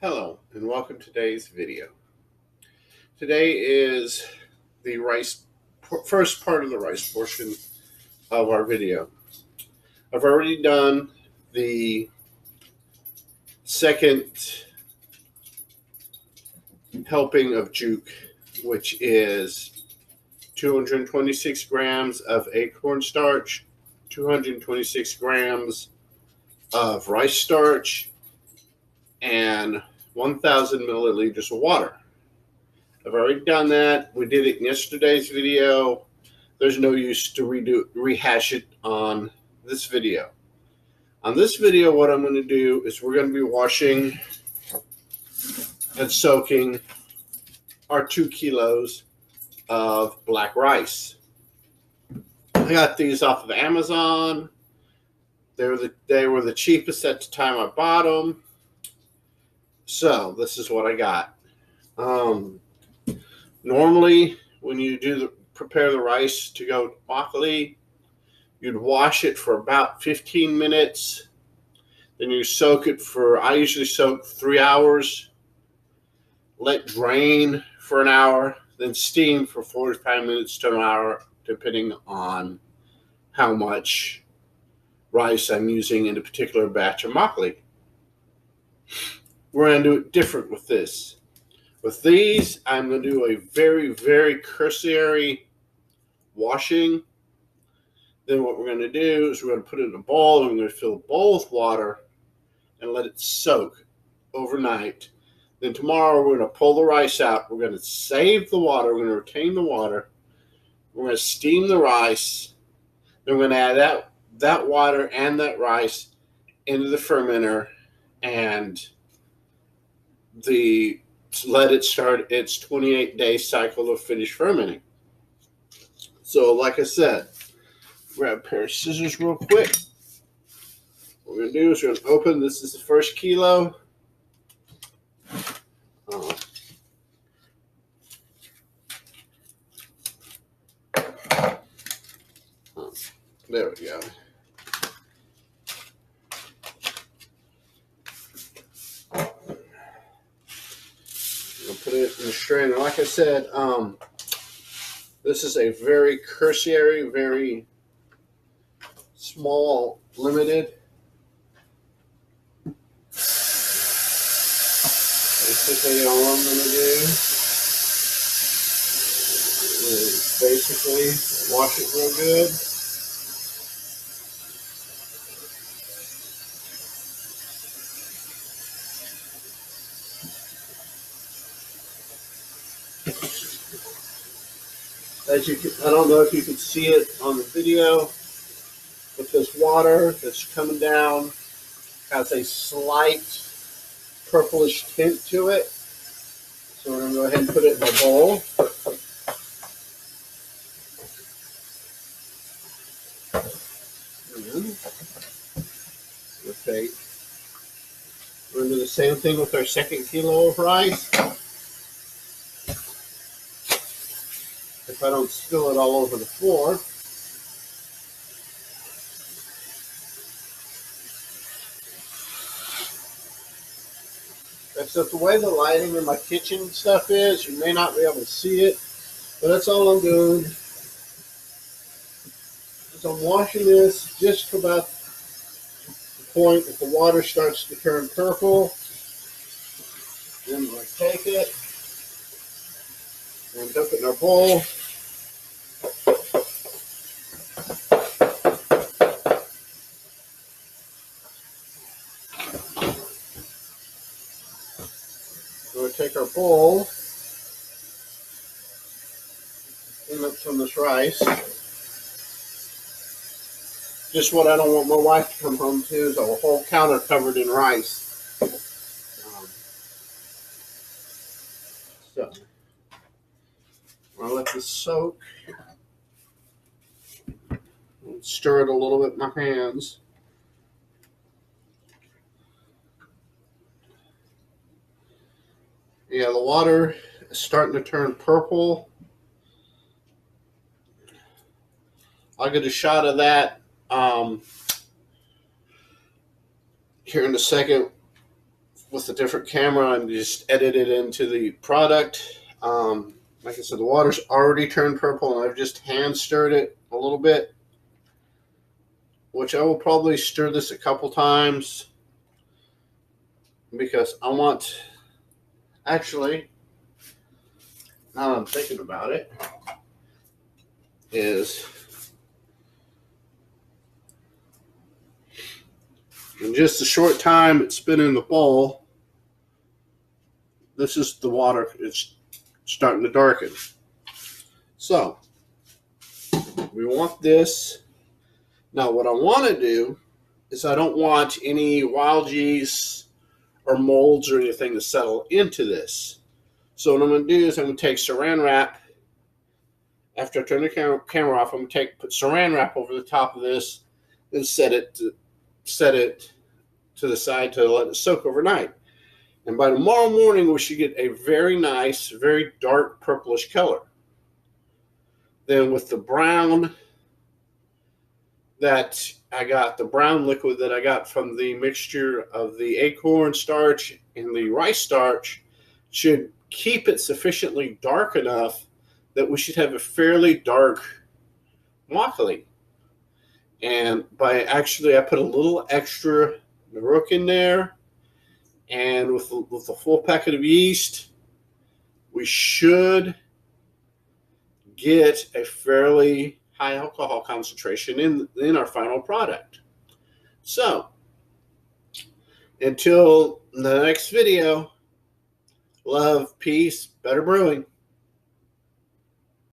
Hello and welcome to today's video. Today is the first part of the rice portion of our video. I've already done the second helping of juke, which is 226 grams of acorn starch, 226 grams of rice starch, and 1,000 milliliters of water. I've already done that. We did it in yesterday's video. There's no use to rehash it on this video. On this video, what I'm going to do is we're going to be washing and soaking our 2 kilos of black rice. I got these off of Amazon. They were the cheapest at the time I bought them. So this is what I got. Normally, when you prepare the rice to go to Makgeolli, you'd wash it for about 15 minutes. Then you soak it I usually soak 3 hours. Let drain for an hour. Then steam for 45 minutes to an hour, depending on how much rice I'm using in a particular batch of Makgeolli. We're going to do it different with this. With these, I'm going to do a very, very cursory washing. Then what we're going to do is we're going to put it in a bowl, and we're going to fill the bowl with water and let it soak overnight. Then tomorrow we're going to pull the rice out. We're going to save the water. We're going to retain the water. We're going to steam the rice. Then we're going to add that water and that rice into the fermenter and let it start its 28-day cycle of finished fermenting. So, like I said, grab a pair of scissors real quick. What we're going to do is we're going to open. This is the first kilo. There we go. Put it in the strainer. Like I said, this is a very cursory, very small, limited. Basically, all I'm going to do is basically wash it real good. I don't know if you can see it on the video, but this water that's coming down has a slight purplish tint to it. So we're going to go ahead and put it in a bowl. We're going to do the same thing with our second kilo of rice. If I don't spill it all over the floor. Except the way the lighting in my kitchen stuff is, you may not be able to see it, but that's all I'm doing. Is I'm washing this just to about the point that the water starts to turn purple. Then we'll take it and dump it in our bowl. We're going to take our bowl in from this rice. Just what I don't want my wife to come home to is a whole counter covered in rice. So I'll let this soak. Stir it a little bit in my hands. Yeah, the water is starting to turn purple. I'll get a shot of that here in a second with a different camera and just edit it into the product. Like I said, the water's already turned purple, and I've just hand stirred it a little bit, which I will probably stir this a couple times because I want, actually, now that I'm thinking about it, is in just a short time it's been in the bowl, this is the water, it's starting to darken. So we want this. Now what I want to do is I don't want any wild yeast or molds or anything to settle into this. So what I'm going to do is I'm going to take saran wrap. After I turn the camera off, I'm going to put saran wrap over the top of this and set it to the side to let it soak overnight. And by tomorrow morning, we should get a very nice, very dark purplish color. Then with the brown that I got, the brown liquid that I got from the mixture of the acorn starch and the rice starch, should keep it sufficiently dark enough that we should have a fairly dark makgeolli. And I put a little extra Naruk in there, and with a full packet of yeast, we should get a fairly high alcohol concentration in our final product. So, until the next video, love, peace, better brewing.